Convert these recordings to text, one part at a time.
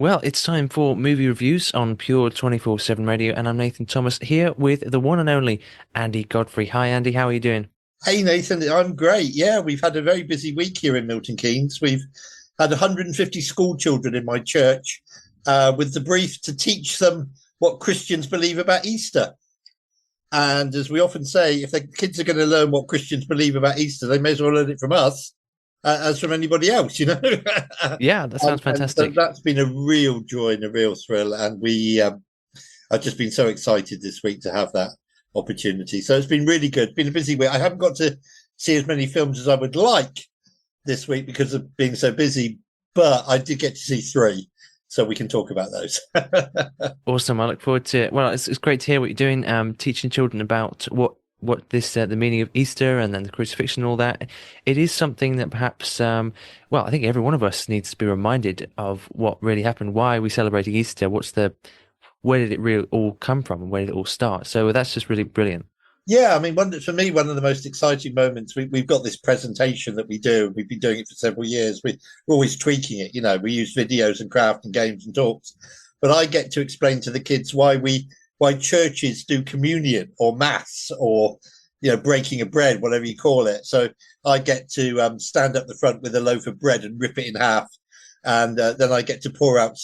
Well, it's time for movie reviews on Pure 24/7 Radio, and I'm Nathan Thomas here with the one and only Andy Godfrey. Hi, Andy. How are you doing? Hey Nathan, I'm great. Yeah, we've had a very busy week here in Milton Keynes. We've had 150 school children in my church with the brief to teach them what Christians believe about Easter. And as we often say, if the kids are going to learn what Christians believe about Easter, they may as well learn it from us as from anybody else, you know. Yeah, that sounds and so fantastic. that's been a real joy and a real thrill. And we I've just been so excited this week to have that opportunity. So it's been really good. It's been a busy week. I haven't got to see as many films as I would like this week because of being so busy, but I did get to see three, so we can talk about those. Awesome. I look forward to it. Well, it's great to hear what you're doing, teaching children about what this the meaning of Easter and then the crucifixion and all that. It is something that perhaps, well, I think every one of us needs to be reminded of what really happened. Why are we celebrating Easter? Where did it really all come from, and where did it all start? So that's just really brilliant. Yeah, I mean, for me, one of the most exciting moments, we've got this presentation that we do. We've been doing it for several years. We're always tweaking it. You know, we use videos and craft and games and talks. But I get to explain to the kids why churches do communion or mass or, breaking of bread, whatever you call it. So I get to stand up the front with a loaf of bread and rip it in half. And then I get to pour out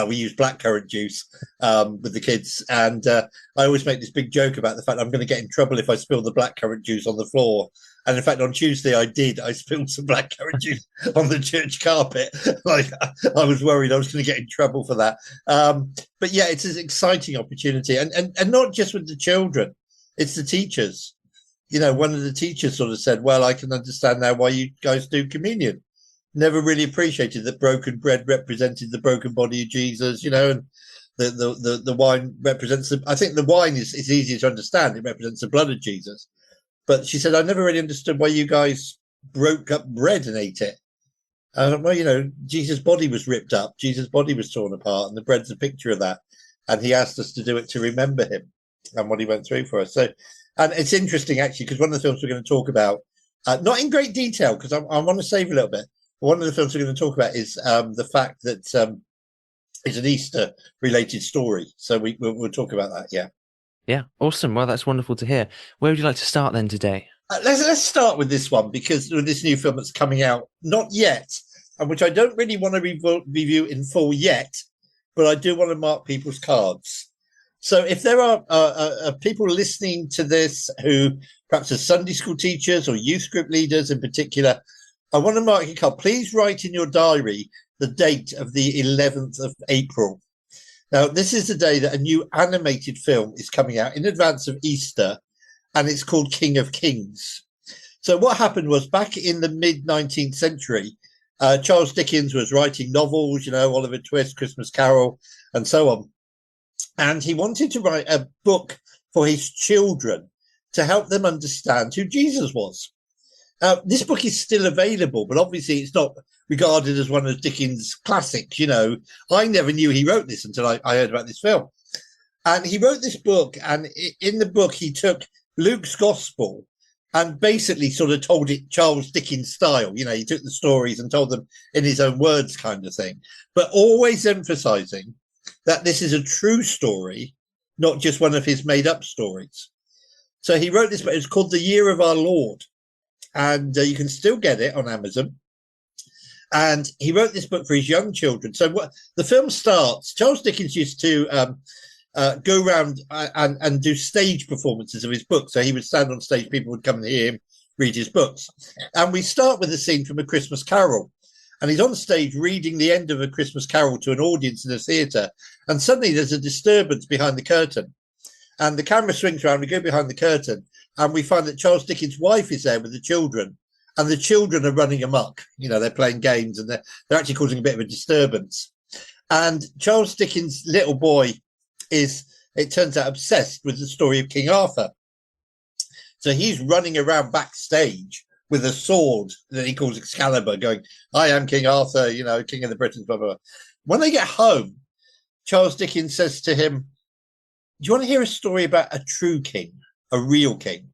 we use blackcurrant juice with the kids. And I always make this big joke about the fact I'm going to get in trouble if I spill the blackcurrant juice on the floor. And in fact, on Tuesday, I did. I spilled some blackcurrant juice on the church carpet. Like I was worried I was going to get in trouble for that. But yeah, it's an exciting opportunity. And not just with the children, it's the teachers. One of the teachers sort of said, well, I can understand now why you guys do communion. Never really appreciated that broken bread represented the broken body of Jesus, and the wine represents I think the wine is easier to understand. It represents the blood of Jesus. But she said, I never really understood why you guys broke up bread and ate it. Well, Jesus' body was ripped up, Jesus' body was torn apart, and the bread's a picture of that. And he asked us to do it to remember him and what he went through for us. So, and it's interesting actually, because one of the films we're going to talk about, not in great detail, because I want to save a little bit. One of the films we're going to talk about is the fact that it's an Easter related story. So we'll talk about that. Yeah. Yeah, awesome. Well, that's wonderful to hear. Where would you like to start then today? Let's start with this one because with this new film that's coming out, not yet, and which I don't really want to review in full yet, but I do want to mark people's cards. So if there are people listening to this who perhaps are Sunday school teachers or youth group leaders in particular, I want to mark your card. Please write in your diary the date of the 11th of April. Now, this is the day that a new animated film is coming out in advance of Easter, and it's called King of Kings. So what happened was back in the mid-19th century, Charles Dickens was writing novels, Oliver Twist, Christmas Carol, and so on. And he wanted to write a book for his children to help them understand who Jesus was. This book is still available, but obviously it's not regarded as one of Dickens' classics. I never knew he wrote this until I heard about this film. And he wrote this book, and in the book, he took Luke's gospel and basically sort of told it Charles Dickens style. He took the stories and told them in his own words kind of thing, but always emphasizing that this is a true story, not just one of his made up stories. So he wrote this book. It's called The Year of Our Lord. And you can still get it on Amazon. And he wrote this book for his young children. So what the film starts, Charles Dickens used to go around and do stage performances of his book. So he would stand on stage, people would come and hear him read his books. And we start with a scene from A Christmas Carol. And he's on stage reading the end of A Christmas Carol to an audience in a theatre. And suddenly there's a disturbance behind the curtain. And the camera swings around, we go behind the curtain, and we find that Charles Dickens' wife is there with the children, and the children are running amok. They're playing games, and they're actually causing a bit of a disturbance. And Charles Dickens' little boy is, it turns out, obsessed with the story of King Arthur. So he's running around backstage with a sword that he calls Excalibur, going, I am King Arthur, King of the Britons, blah, blah, blah. When they get home, Charles Dickens says to him, do you want to hear a story about a true king, a real king?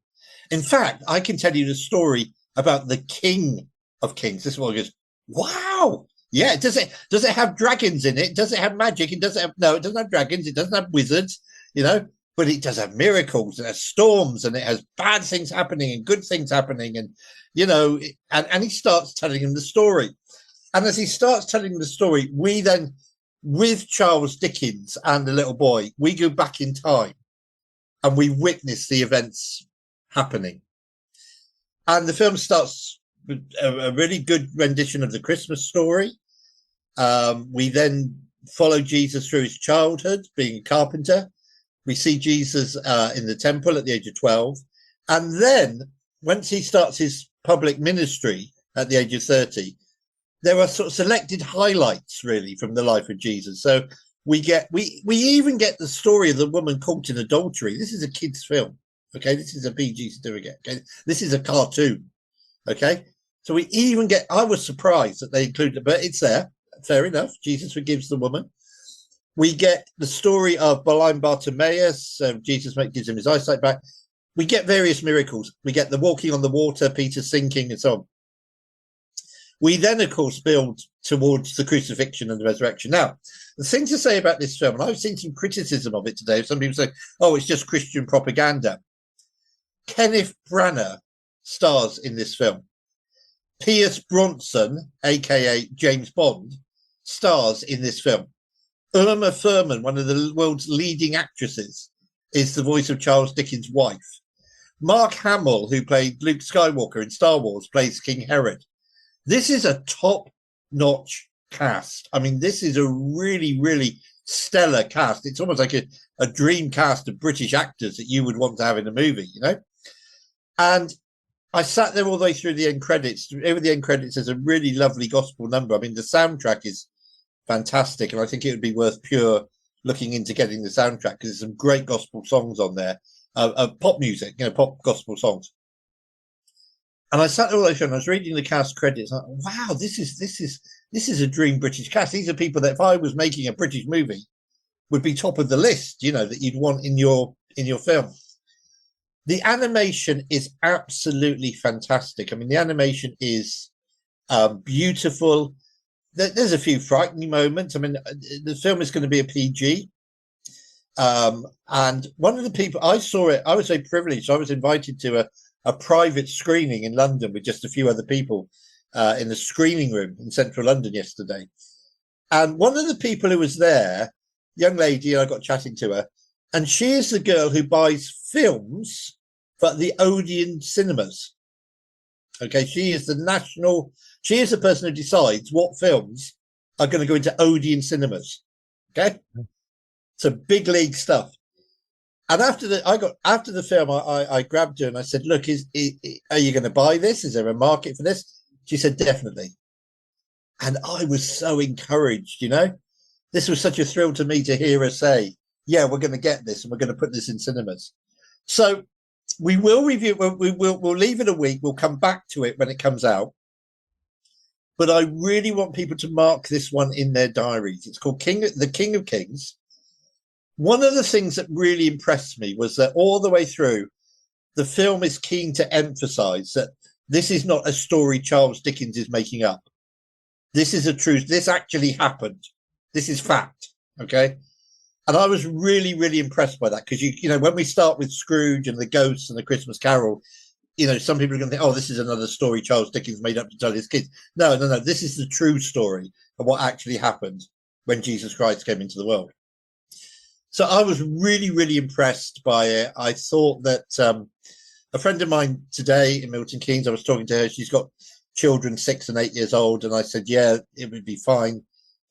In fact, I can tell you the story about the King of Kings. This is what he goes, wow, Yeah, does it have dragons in it? Does it have magic? It doesn't have no, it doesn't have dragons, it doesn't have wizards, you know, but it does have miracles and it has storms and it has bad things happening and good things happening, and you know, and he starts telling him the story. And as he starts telling him the story, we then, with Charles Dickens and the little boy, we go back in time and we witness the events happening. And the film starts with a really good rendition of the Christmas story. We then follow Jesus through his childhood, being a carpenter. We see Jesus in the temple at the age of 12. And then once he starts his public ministry at the age of 30, there are sort of selected highlights really from the life of Jesus. So we even get the story of the woman caught in adultery. This is a kid's film. Okay. This is a PG certificate. Okay. This is a cartoon. Okay. So we even get, I was surprised that they included it, but it's there. Fair enough. Jesus forgives the woman. We get the story of blind Bartimaeus. Jesus gives him his eyesight back. We get various miracles. We get the walking on the water, Peter sinking, and so on. We then, of course, build towards the crucifixion and the resurrection. Now, the thing to say about this film, and I've seen some criticism of it today. Some people say, oh, it's just Christian propaganda. Kenneth Branagh stars in this film. Pierce Bronson, aka James Bond, stars in this film. Uma Thurman, one of the world's leading actresses, is the voice of Charles Dickens' wife. Mark Hamill, who played Luke Skywalker in Star Wars, plays King Herod. This is a top-notch cast. I mean, this is a really, really stellar cast. It's almost like a dream cast of British actors that you would want to have in a movie, you know? And I sat there all the way through the end credits. Over the end credits, there's a really lovely gospel number. I mean, the soundtrack is fantastic, and I think it would be worth pure looking into getting the soundtrack because there's some great gospel songs on there, pop music, you know, pop gospel songs. And I sat there all the way through and I was reading the cast credits. Like, wow, this is a dream British cast. These are people that if I was making a British movie would be top of the list, you know, that you'd want in your film. The animation is absolutely fantastic. I mean, the animation is beautiful. There's a few frightening moments. I mean, the film is going to be a PG. And one of the people, I saw it, I was so privileged. I was invited to a private screening in London with just a few other people in the screening room in central London yesterday. And one of the people who was there, young lady, I got chatting to her, and she is the girl who buys films for the Odeon cinemas. Okay, she is the person who decides what films are going to go into Odeon cinemas. Okay, so big league stuff. And after the film, I grabbed her and I said, "Look, are you going to buy this? Is there a market for this?" She said, "Definitely." And I was so encouraged. You know, this was such a thrill to me to hear her say, "Yeah, we're going to get this and we're going to put this in cinemas." So we will review. We'll leave it a week. We'll come back to it when it comes out. But I really want people to mark this one in their diaries. It's called The King of Kings. One of the things that really impressed me was that all the way through, the film is keen to emphasize that this is not a story Charles Dickens is making up. This is a truth. This actually happened. This is fact. Okay. And I was really, really impressed by that because, you know, when we start with Scrooge and the ghosts and the Christmas Carol, you know, some people are going to think, oh, this is another story Charles Dickens made up to tell his kids. No. This is the true story of what actually happened when Jesus Christ came into the world. So I was really, really impressed by it. I thought that a friend of mine today in Milton Keynes, I was talking to her. She's got children 6 and 8 years old. And I said, yeah, it would be fine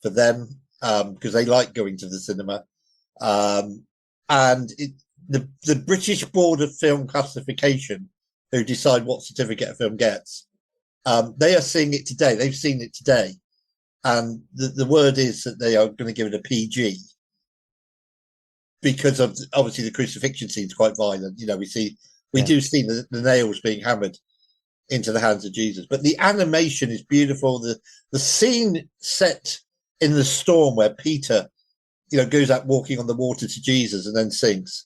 for them because they like going to the cinema. And the British Board of Film Classification, who decide what certificate a film gets, they are seeing it today. They've seen it today. And the word is that they are going to give it a PG. Because of obviously the crucifixion scene is quite violent, you know. We do see the nails being hammered into the hands of Jesus, but the animation is beautiful. The scene set in the storm where Peter, you know, goes out walking on the water to Jesus and then sinks.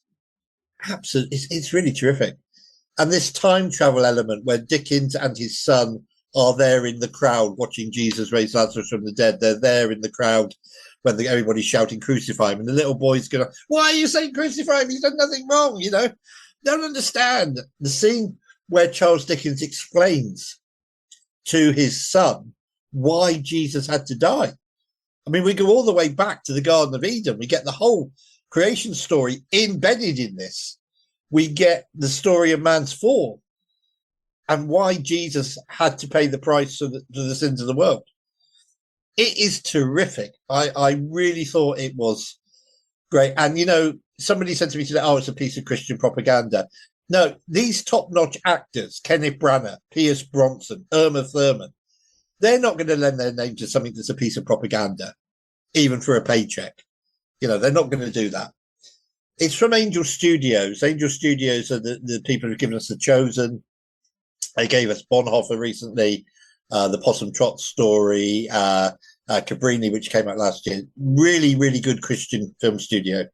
Absolutely, it's really terrific. And this time travel element where Dickens and his son are there in the crowd watching Jesus raise Lazarus from the dead. They're there in the crowd when everybody's shouting, crucify him. And the little boy's going, why are you saying crucify him? He's done nothing wrong, you know. Don't understand. The scene where Charles Dickens explains to his son why Jesus had to die. I mean, we go all the way back to the Garden of Eden. We get the whole creation story embedded in this. We get the story of man's fall and why Jesus had to pay the price for the sins of the world. It is terrific. I really thought it was great. And, you know, somebody said to me today, oh, it's a piece of Christian propaganda. No, these top-notch actors, Kenneth Branagh, Pierce Bronson, Irma Thurman, they're not going to lend their name to something that's a piece of propaganda, even for a paycheck. You know, they're not going to do that. It's from Angel Studios. Angel Studios are the people who've given us The Chosen. They gave us Bonhoeffer recently, the Possum Trot story, Cabrini, which came out last year. Really, really good Christian film studio.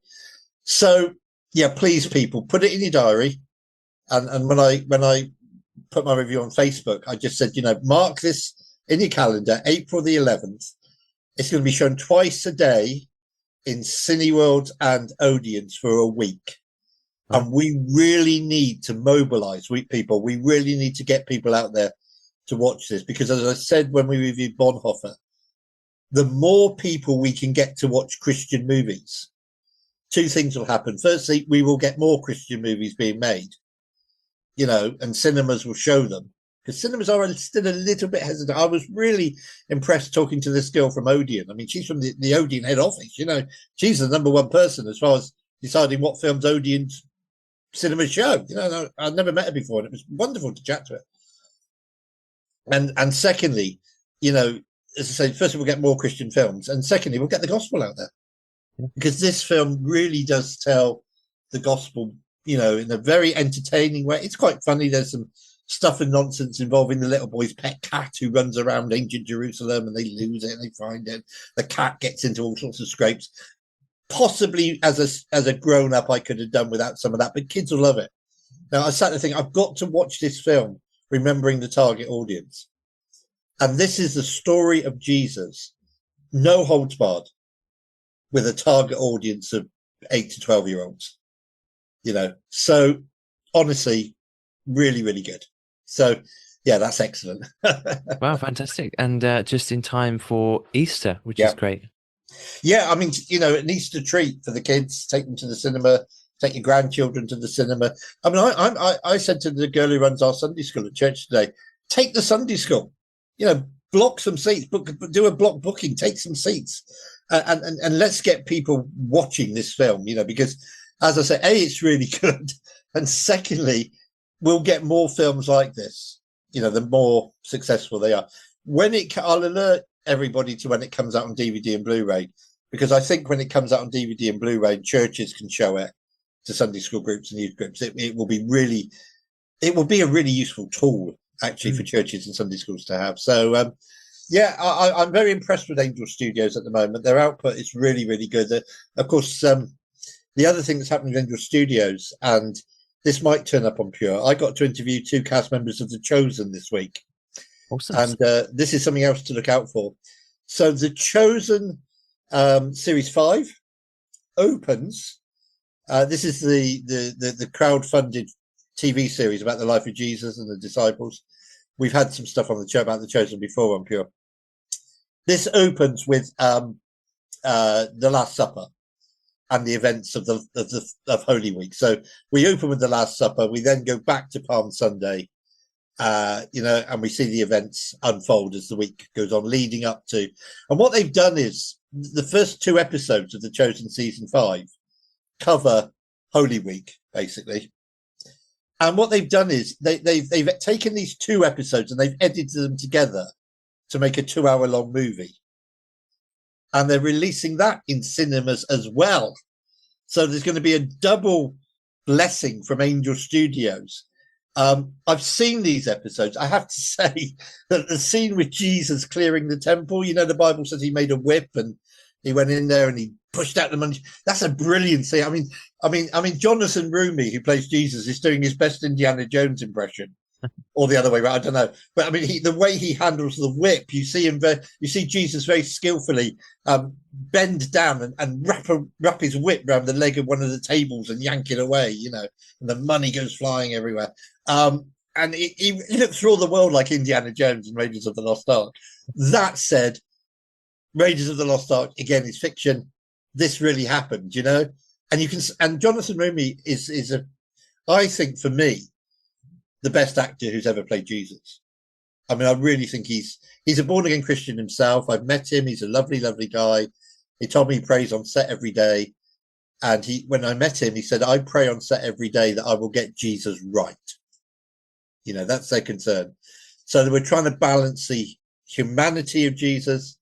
So, yeah, please, people, put it in your diary. And when I put my review on Facebook, I just said, you know, mark this in your calendar, April the 11th. It's going to be shown twice a day in Cineworld and Odeons for a week. And we really need to mobilize people. We really need to get people out there to watch this, because as I said when we reviewed Bonhoeffer, the more people we can get to watch Christian movies, two things will happen. Firstly, we will get more Christian movies being made, you know, and cinemas will show them, because cinemas are still a little bit hesitant. I was really impressed talking to this girl from Odeon. I mean, she's from the Odeon head office, you know, she's the number one person as far as deciding what films Odeon's cinema show. You know, I'd never met her before, and it was wonderful to chat to her. And secondly, you know, as I say, first we'll get more Christian films, and secondly, we'll get the gospel out there, because this film really does tell the gospel, you know, in a very entertaining way. It's quite funny. There's some stuff and nonsense involving the little boy's pet cat who runs around ancient Jerusalem, and they lose it and they find it. The cat gets into all sorts of scrapes. Possibly as a grown up, I could have done without some of that, but kids will love it. Now, I sat there thinking, I've got to watch this film, remembering the target audience. And this is the story of Jesus, no holds barred, with a target audience of 8 to 12-year-olds. You know, so honestly, really, really good. So, yeah, that's excellent. Wow, fantastic. And just in time for Easter, which is great. Yeah, I mean, you know, an Easter treat for the kids. Take them to the cinema. Take your grandchildren to the cinema. I mean, I said to the girl who runs our Sunday school at church today, take the Sunday school. You know, block some seats. Do a block booking. Take some seats, and let's get people watching this film. You know, because as I say, A, it's really good, and secondly, we'll get more films like this. You know, the more successful they are. I'll alert everybody to when it comes out on DVD and Blu-ray, because I think when it comes out on DVD and Blu-ray, churches can show it to Sunday school groups and youth groups. It will be a really useful tool actually for churches and Sunday schools to have. So yeah, I'm very impressed with Angel Studios at the moment. Their output is really, really good. Of course, the other thing that's happening with Angel Studios, and this might turn up on Pure, I got to interview 2 cast members of The Chosen this week. Awesome. And this is something else to look out for. So The Chosen Series 5 opens. This is the crowd-funded TV series about the life of Jesus and the disciples. We've had some stuff on the show about The Chosen before on Pure. This opens with the Last Supper and the events of Holy Week. So we open with the Last Supper. We then go back to Palm Sunday. You know, and we see the events unfold as the week goes on, leading up to. And what they've done is the first 2 episodes of The Chosen season 5 cover Holy Week, basically. And what they've done is they've taken these 2 episodes and they've edited them together to make a 2-hour-long movie. And they're releasing that in cinemas as well. So there's going to be a double blessing from Angel Studios. I've seen these episodes. I have to say that the scene with Jesus clearing the temple, you know, the Bible says he made a whip and he went in there and he pushed out the money. That's a brilliant scene. I mean, Jonathan Rumi, who plays Jesus, is doing his best Indiana Jones impression. or the other way around. I don't know, but I mean, the way he handles the whip, you see him. You see Jesus very skillfully bend down and wrap his whip around the leg of one of the tables and yank it away. And the money goes flying everywhere. And he looks for all the world like Indiana Jones and Raiders of the Lost Ark. That said, Raiders of the Lost Ark again is fiction. This really happened, and you can. And Jonathan Rumi is I think for me, the best actor who's ever played Jesus. I mean, I really think he's a born again Christian himself. I've met him. He's a lovely, lovely guy. He told me he prays on set every day. And when I met him, he said, I pray on set every day that I will get Jesus right. That's their concern. So we're trying to balance the humanity of Jesus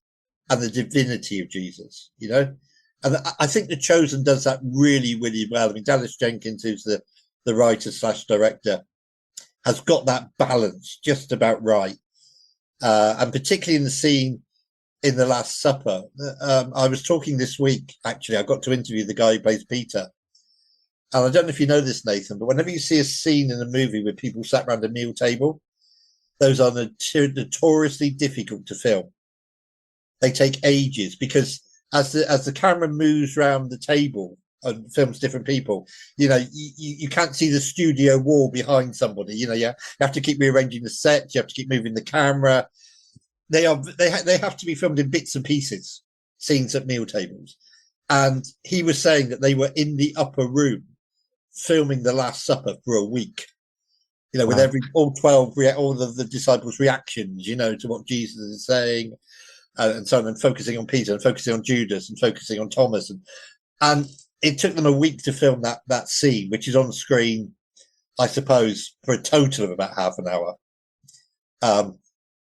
and the divinity of Jesus, And I think The Chosen does that really, really well. I mean, Dallas Jenkins, who's the writer/director, has got that balance just about right. And particularly in the scene in The Last Supper. I was talking this week, actually, I got to interview the guy who plays Peter. And I don't know if you know this, Nathan, but whenever you see a scene in a movie where people sat around a meal table, those are notoriously difficult to film. They take ages because as the camera moves around the table and films different people, you can't see the studio wall behind somebody. You have to keep rearranging the set. You have to keep moving the camera. They have to be filmed in bits and pieces, scenes at meal tables. And he was saying that they were in the upper room filming The Last Supper for a week. With all of the disciples' reactions, to what Jesus is saying, and so on, and focusing on Peter and focusing on Judas and focusing on Thomas, and it took them a week to film that scene, which is on screen, I suppose, for a total of about half an hour.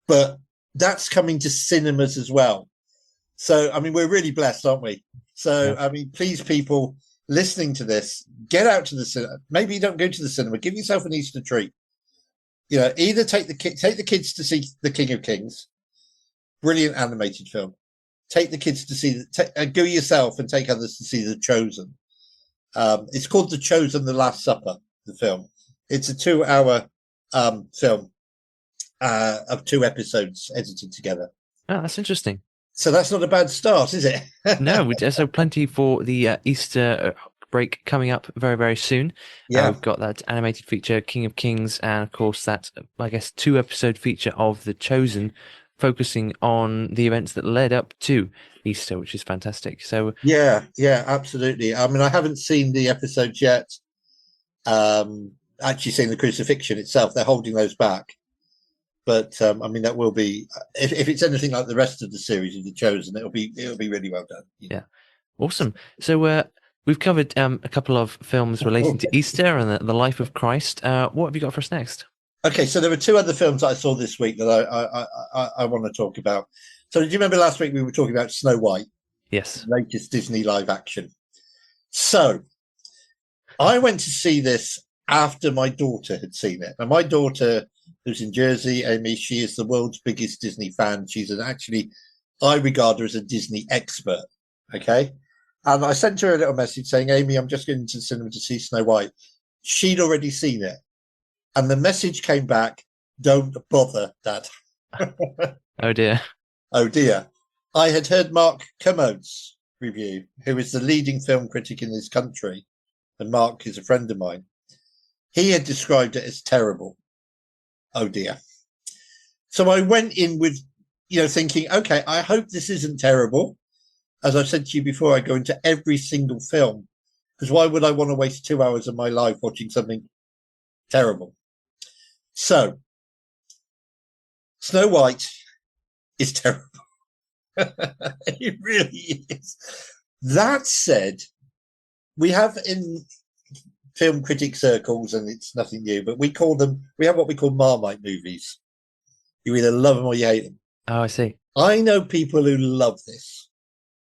But that's coming to cinemas as well. So, I mean, we're really blessed, aren't we? So, I mean, please, people listening to this, get out to the cinema. Maybe you don't go to the cinema. Give yourself an Easter treat. Either take the kids to see The King of Kings, brilliant animated film. Take the kids to see go yourself and take others to see The Chosen. It's called The Chosen: The Last Supper. The film. It's a 2-hour film of 2 episodes edited together. Oh, that's interesting. So that's not a bad start, is it? No, so plenty for the Easter break coming up very, very soon. Yeah. We've got that animated feature, King of Kings, and of course that, I guess, 2-episode feature of The Chosen, focusing on the events that led up to Easter, which is fantastic. So yeah, absolutely. I mean, I haven't seen the episodes yet. Actually, seen the crucifixion itself. They're holding those back. But I mean, that will be if it's anything like the rest of the series of The Chosen, it'll be really well done. Yeah, awesome. So we've covered a couple of films relating to Easter and the life of Christ. What have you got for us next? Okay, so there were 2 other films that I saw this week that I want to talk about. So do you remember last week we were talking about Snow White? Yes. The latest Disney live action. So I went to see this after my daughter had seen it. And my daughter, who's in Jersey, Amy, she is the world's biggest Disney fan. She's I regard her as a Disney expert. Okay. And I sent her a little message saying, Amy, I'm just going to the cinema to see Snow White. She'd already seen it. And the message came back, don't bother, Dad. Oh, dear. Oh, dear. I had heard Mark Kermode's review, who is the leading film critic in this country. And Mark is a friend of mine. He had described it as terrible. Oh, dear. So I went in with, thinking, okay, I hope this isn't terrible. As I've said to you before, I go into every single film. Because why would I want to waste 2 hours of my life watching something terrible? So, Snow White is terrible. It really is. That said, we have in film critic circles, and it's nothing new, but we have what we call Marmite movies. You either love them or you hate them. Oh, I see. I know people who love this.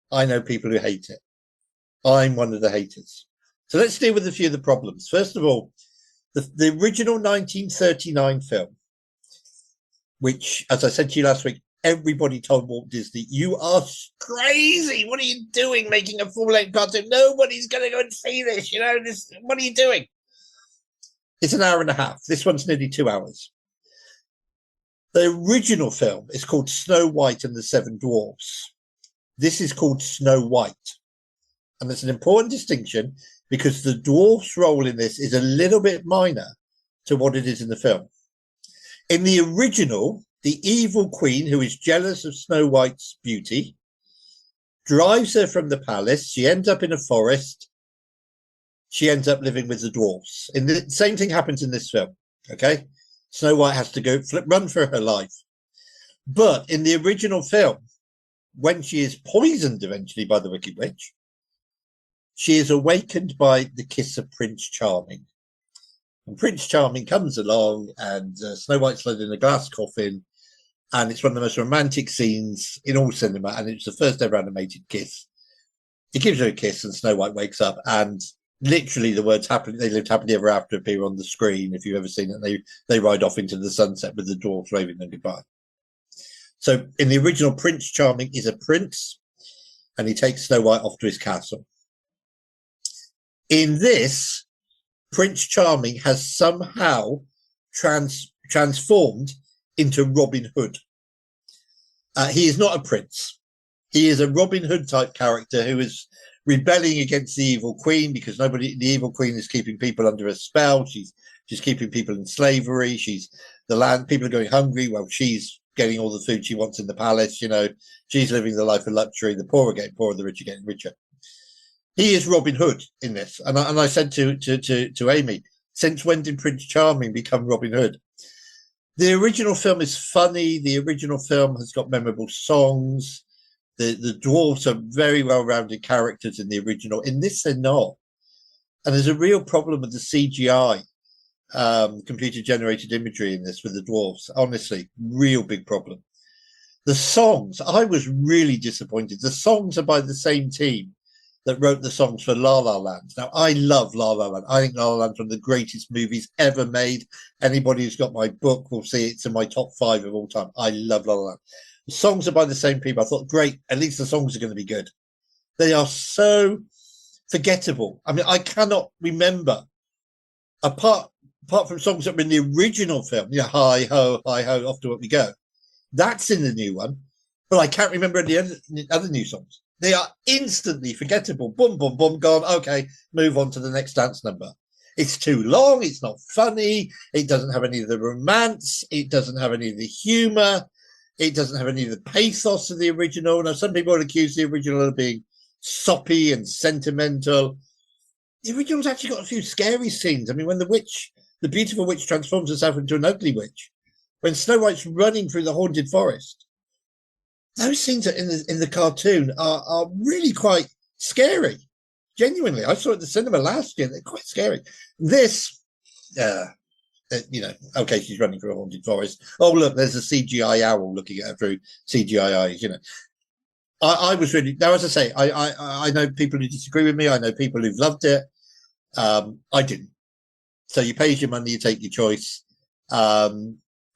I know people who hate it. I'm one of the haters. So let's deal with a few of the problems. First of all, the original 1939 film, which, as I said to you last week, everybody told Walt Disney, you are crazy. What are you doing making a full-length cartoon? Nobody's going to go and see this. What are you doing? It's an hour and a half. This one's nearly 2 hours. The original film is called Snow White and the Seven Dwarfs. This is called Snow White. And there's an important distinction because the dwarf's role in this is a little bit minor to what it is in the film. In the original, the evil queen, who is jealous of Snow White's beauty, drives her from the palace. She ends up in a forest. She ends up living with the dwarfs. And the same thing happens in this film. Okay, Snow White has to go run for her life. But in the original film, when she is poisoned eventually by the Wicked Witch, she is awakened by the kiss of Prince Charming. And Prince Charming comes along, and Snow White's laid in a glass coffin, and it's one of the most romantic scenes in all cinema, and it's the first ever animated kiss. He gives her a kiss, and Snow White wakes up, and literally the words "happily they lived happily ever after" appear on the screen. If you've ever seen it, they ride off into the sunset with the dwarfs waving them goodbye. So in the original, Prince Charming is a prince, and he takes Snow White off to his castle. In this, Prince Charming has somehow transformed into Robin Hood. He is not a prince. He is a Robin Hood type character who is rebelling against the evil queen because the evil queen is keeping people under a spell. She's keeping people in slavery. People are going hungry. Well, she's getting all the food she wants in the palace. She's living the life of luxury. The poor are getting poorer, the rich are getting richer. He is Robin Hood in this. And I said to Amy, since when did Prince Charming become Robin Hood? The original film is funny. The original film has got memorable songs. The dwarves are very well-rounded characters in the original. In this, they're not. And there's a real problem with the CGI, computer-generated imagery in this with the dwarves. Honestly, real big problem. The songs, I was really disappointed. The songs are by the same team that wrote the songs for La La Land. Now, I love La La Land. I think La La Land's one of the greatest movies ever made. Anybody who's got my book will see it's in my top 5 of all time. I love La La Land. The songs are by the same people. I thought, great, at least the songs are going to be good. They are so forgettable. I mean, I cannot remember, apart from songs that were in the original film, hi ho, off to what we go. That's in the new one, but I can't remember any other new songs. They are instantly forgettable. Boom, boom, boom, gone. Okay, move on to the next dance number. It's too long. It's not funny. It doesn't have any of the romance. It doesn't have any of the humor. It doesn't have any of the pathos of the original. Now, some people would accuse the original of being soppy and sentimental. The original's actually got a few scary scenes. I mean, when the beautiful witch transforms herself into an ugly witch, when Snow White's running through the haunted forest, those scenes in the cartoon are really quite scary. Genuinely, I saw it at the cinema last year. They're quite scary. This, okay, she's running through a haunted forest. Oh, look, there's a CGI owl looking at her through CGI eyes. I was really, now, as I say, I know people who disagree with me. I know people who've loved it. I didn't. So you pay your money, you take your choice.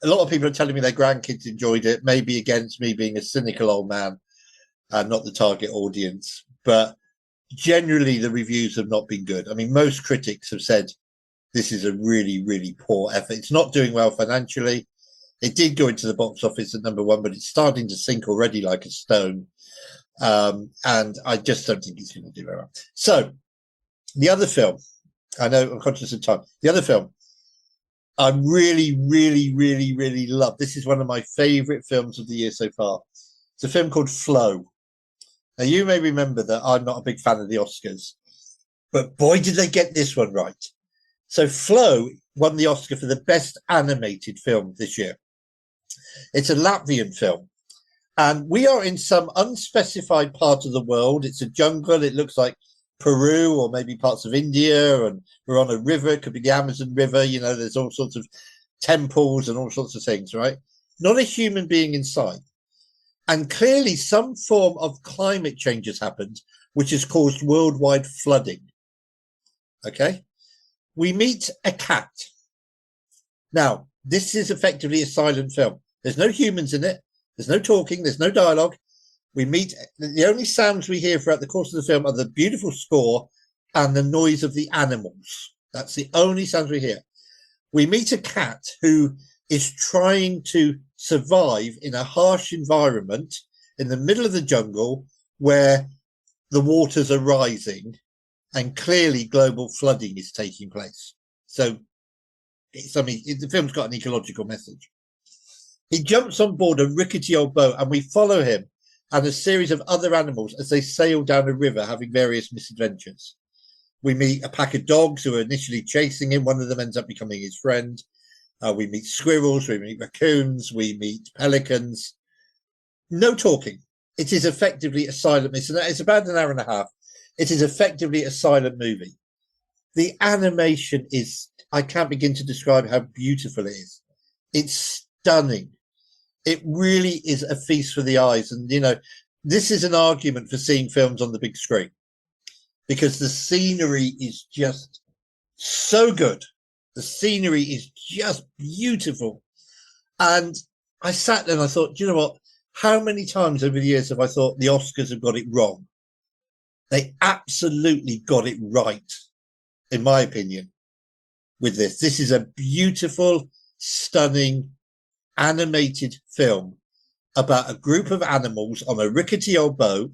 A lot of people are telling me their grandkids enjoyed it, maybe against me being a cynical old man, not the target audience. But generally, the reviews have not been good. I mean, most critics have said this is a really, really poor effort. It's not doing well financially. It did go into the box office at #1, but it's starting to sink already like a stone. And I just don't think it's going to do very well. So the other film, I know I'm conscious of time. The other film I really, really, really, really love. This is one of my favorite films of the year so far. It's a film called Flow. Now, you may remember that I'm not a big fan of the Oscars, but boy, did they get this one right. So Flow won the Oscar for the best animated film this year. It's a Latvian film, and we are in some unspecified part of the world. It's a jungle. It looks like Peru or maybe parts of India, and we're on a river. It could be the Amazon River. There's all sorts of temples and all sorts of things, right? Not a human being in sight. And clearly some form of climate change has happened, which has caused worldwide flooding. Okay? We meet a cat. Now, this is effectively a silent film. There's no humans in it. There's no talking. There's no dialogue. We meet, the only sounds we hear throughout the course of the film are the beautiful score and the noise of the animals. That's the only sounds we hear. We meet a cat who is trying to survive in a harsh environment in the middle of the jungle where the waters are rising and clearly global flooding is taking place. So the film's got an ecological message. He jumps on board a rickety old boat and we follow him and a series of other animals as they sail down a river having various misadventures. We meet a pack of dogs who are initially chasing him. One of them ends up becoming his friend. We meet squirrels, we meet raccoons, we meet pelicans. No talking. It is effectively a silent movie. It's about an hour and a half. It is effectively a silent movie. The animation is, I can't begin to describe how beautiful it is. It's stunning. It really is a feast for the eyes. And, this is an argument for seeing films on the big screen because the scenery is just so good. The scenery is just beautiful. And I sat there and I thought, do you know what? How many times over the years have I thought the Oscars have got it wrong? They absolutely got it right, in my opinion, with this. This is a beautiful, stunning, animated film about a group of animals on a rickety old boat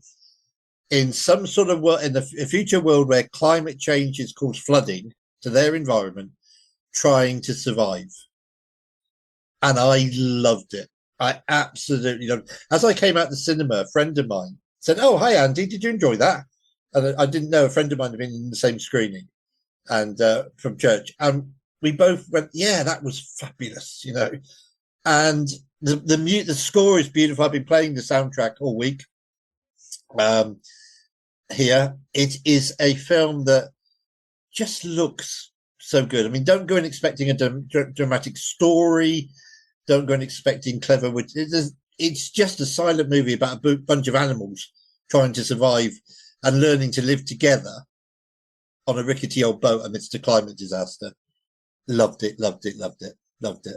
in some sort of world, in a future world where climate change has caused flooding to their environment, trying to survive. And I loved it. I absolutely loved it. As I came out the cinema, a friend of mine said, "Oh, hi, Andy. Did you enjoy that?" And I didn't know a friend of mine had been in the same screening and from church. And we both went, "Yeah, that was fabulous," And the score is beautiful. I've been playing the soundtrack all week. Here, it is a film that just looks so good. I mean, don't go in expecting a dramatic story. Don't go in expecting clever. It's just a silent movie about a bunch of animals trying to survive and learning to live together on a rickety old boat amidst a climate disaster. Loved it, loved it, loved it, loved it.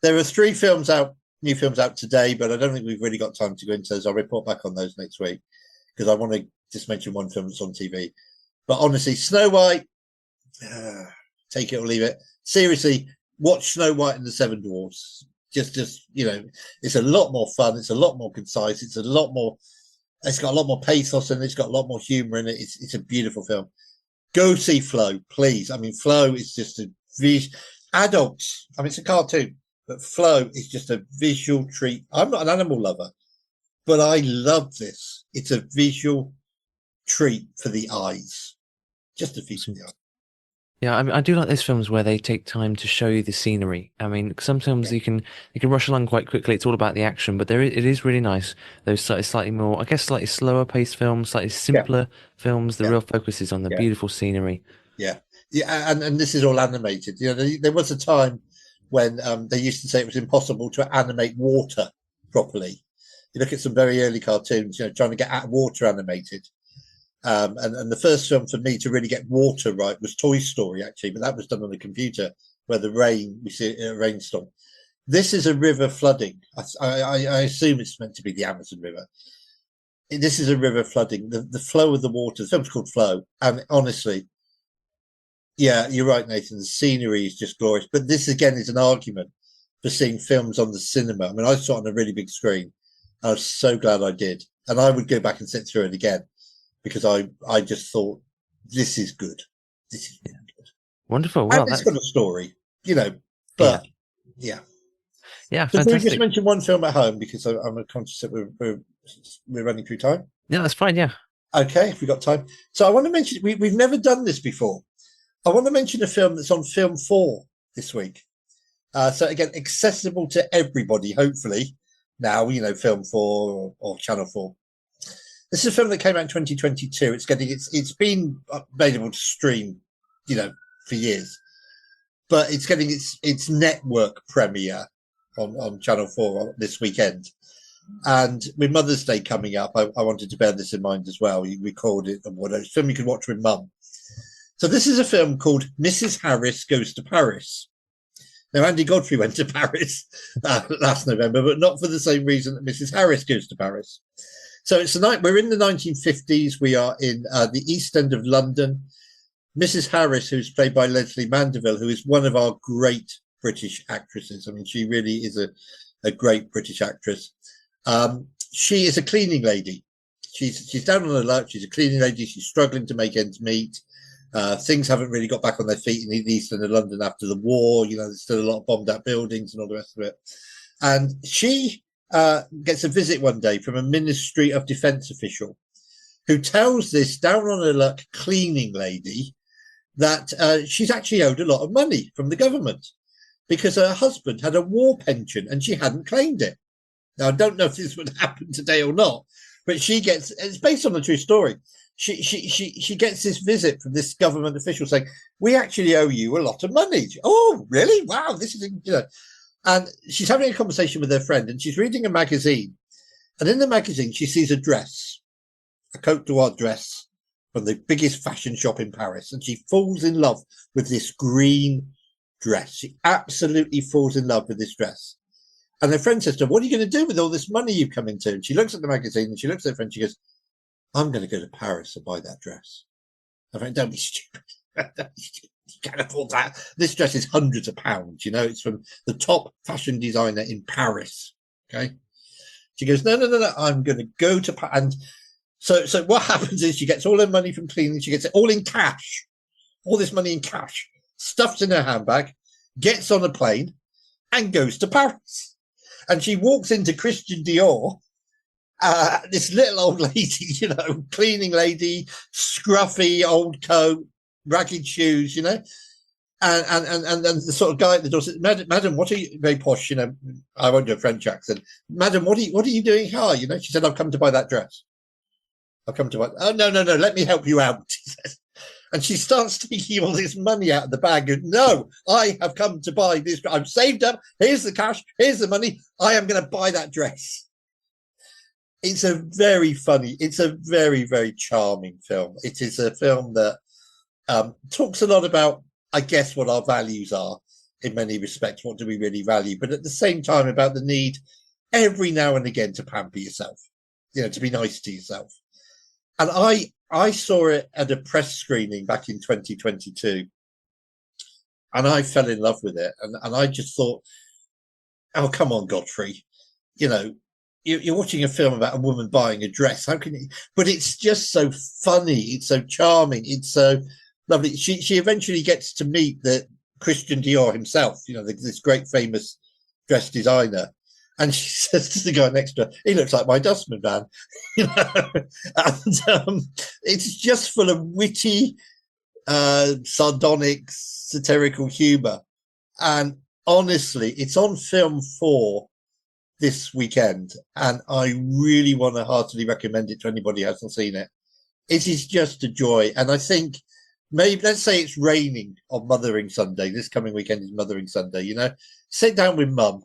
There are 3 films out, new films out today, but I don't think we've really got time to go into those. I'll report back on those next week because I want to just mention one film that's on TV. But honestly, Snow White, take it or leave it. Seriously, watch Snow White and the Seven Dwarfs. Just it's a lot more fun. It's a lot more concise. It's got a lot more pathos and it's got a lot more humor in it. It's a beautiful film. Go see Flow, please. I mean, Flow is just adults. I mean, it's a cartoon, but Flow is just a visual treat. I'm not an animal lover, but I love this. It's a visual treat for the eyes. Just a feast for the eyes. Yeah, I mean, I do like those films where they take time to show you the scenery. I mean, sometimes you can rush along quite quickly. It's all about the action, but it is really nice. Those slightly more, I guess, slightly slower paced films, slightly simpler films. The real focus is on the beautiful scenery. Yeah, and this is all animated. There was a time when they used to say it was impossible to animate water properly. You look at some very early cartoons, trying to get water animated. And the first film for me to really get water right was Toy Story, actually, but that was done on a computer where we see a rainstorm. This is a river flooding. I assume it's meant to be the Amazon River. This is a river flooding. The flow of the water, the film's called Flow. And honestly, yeah, you're right, Nathan. The scenery is just glorious. But this, again, is an argument for seeing films on the cinema. I mean, I saw it on a really big screen. I was so glad I did. And I would go back and sit through it again. Because I just thought, this is good. This is really good. Wonderful. Well, it's got a story, but yeah. Yeah, so fantastic. can we just mention one film at home because I'm conscious that we're running through time? Yeah, that's fine. Yeah. Okay, if we've got time. So I want to mention, we've never done this before. I want to mention a film that's on Film 4 this week. So again, accessible to everybody, hopefully, now, Film 4 or Channel 4. This is a film that came out in 2022. It's been available to stream, for years, but it's getting its network premiere on Channel 4 this weekend. And with Mother's Day coming up, I wanted to bear this in mind as well. We record it and whatever. It's a film you can watch with Mum. So this is a film called Mrs. Harris Goes to Paris. Now, Andy Godfrey went to Paris last November, but not for the same reason that Mrs. Harris goes to Paris. So we're in the 1950s. We are in the East End of London. Mrs. Harris, who's played by Leslie Mandeville, who is one of our great British actresses. I mean, she really is a great British actress. She is a cleaning lady. She's down on her luck. She's a cleaning lady. She's struggling to make ends meet. Things haven't really got back on their feet in the east end of London after the war. You know, there's still a lot of bombed out buildings and all the rest of it. And she gets a visit one day from a Ministry of Defence official who tells this down on her luck cleaning lady that she's actually owed a lot of money from the government because her husband had a war pension and she hadn't claimed it. Now, I don't know if this would happen today or not, but she gets, it's based on a true story. She gets this visit from this government official saying, we actually owe you a lot of money. Oh, really? Wow. This is, you know, and she's having a conversation with her friend and she's reading a magazine. And in the magazine, she sees a dress, a Cote d'Ivoire dress from the biggest fashion shop in Paris. And she falls in love with this green dress. She absolutely falls in love with this dress. And her friend says to her, what are you going to do with all this money you've come into? And she looks at the magazine and she looks at her friend and she goes, I'm going to go to Paris to buy that dress. I think, don't be stupid. You can't afford that. This dress is hundreds of pounds. You know, it's from the top fashion designer in Paris. Okay. She goes, no. I'm going to go to Paris. And so what happens is she gets all her money from cleaning. She gets it all in cash, all this money in cash, stuffed in her handbag, gets on a plane and goes to Paris. And she walks into Christian Dior, this little old lady, you know, cleaning lady, scruffy old coat, ragged shoes, you know, and the sort of guy at the door said, Madam, what are you, very posh, you know, I won't do a French accent. Madam, what are you doing here? You know, she said, I've come to buy that dress. I've come to buy, oh, no, let me help you out, he says. And she starts taking all this money out of the bag. And no, I have come to buy this. I've saved up. Here's the cash. Here's the money. I am going to buy that dress. It's a very funny, it's a very, very charming film. It is a film that talks a lot about, I guess, what our values are in many respects. What do we really value? But at the same time, about the need every now and again to pamper yourself, you know, to be nice to yourself. And I saw it at a press screening back in 2022 and I fell in love with it. And I just thought, oh, come on, Godfrey, you know, you're watching a film about a woman buying a dress. How can you? But it's just so funny. It's so charming. It's so lovely. She eventually gets to meet the Christian Dior himself, you know, this great famous dress designer. And she says to the guy next to her, he looks like my dustman man, you know. And it's just full of witty, sardonic, satirical humor. And honestly, it's on film 4 this weekend, and I really want to heartily recommend it to anybody who hasn't seen it. It is just a joy. And I think maybe, let's say it's raining on Mothering Sunday. This coming weekend is Mothering Sunday, you know. Sit down with mum,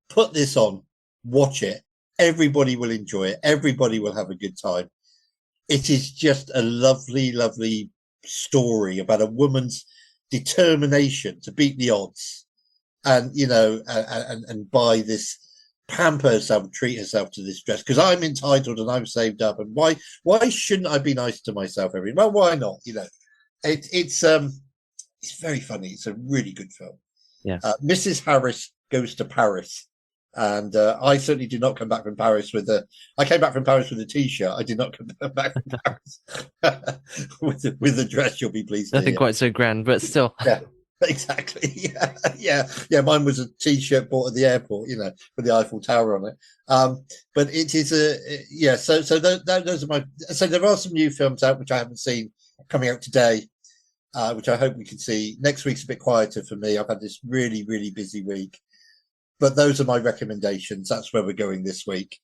put this on, watch it. Everybody will enjoy it. Everybody will have a good time. It is just a lovely, lovely story about a woman's determination to beat the odds and, you know, and buy this, pamper herself, treat herself to this dress because I'm entitled and I'm saved up. And why shouldn't I be nice to myself every? Well, why not? You know, it's very funny. It's a really good film. Yeah. Mrs. Harris Goes to Paris. And I certainly did not come back from Paris with I came back from Paris with a T-shirt. I did not come back from Paris with a dress, you'll be pleased to hear. Nothing quite so grand, but still. Yeah, exactly. Yeah. Mine was a T-shirt bought at the airport, you know, with the Eiffel Tower on it. But it is So those are my. So there are some new films out which I haven't seen coming out today, which I hope we can see. Next week's a bit quieter for me. I've had this really, really busy week. But those are my recommendations. That's where we're going this week.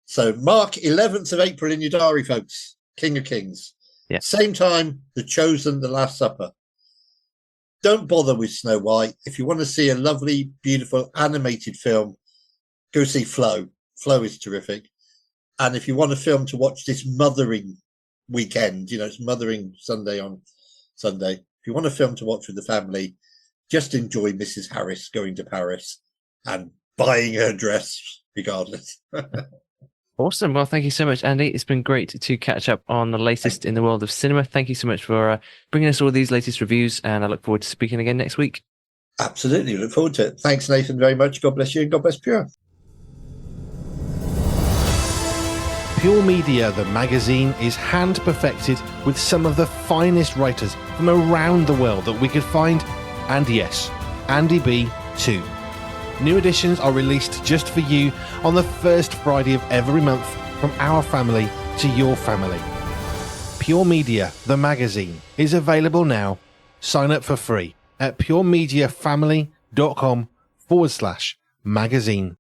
So mark 11th of April in your diary, folks. King of Kings. Yeah. Same time, The Chosen, The Last Supper. Don't bother with Snow White. If you want to see a lovely, beautiful animated film, go see Flow. Flow is terrific. And if you want a film to watch this mothering weekend, you know, it's Mothering Sunday on Sunday. If you want a film to watch with the family, just enjoy Mrs. Harris going to Paris and buying her dress regardless. Awesome. Well, thank you so much, Andy. It's been great to catch up on the latest in the world of cinema. Thank you so much for bringing us all these latest reviews, and I look forward to speaking again next week. Absolutely. Look forward to it. Thanks, Nathan, very much. God bless you and God bless Pure. Pure Media, the magazine, is hand perfected with some of the finest writers from around the world that we could find. And yes, Andy B too. New editions are released just for you on the first Friday of every month, from our family to your family. Pure Media, the magazine, is available now. Sign up for free at puremediafamily.com/magazine.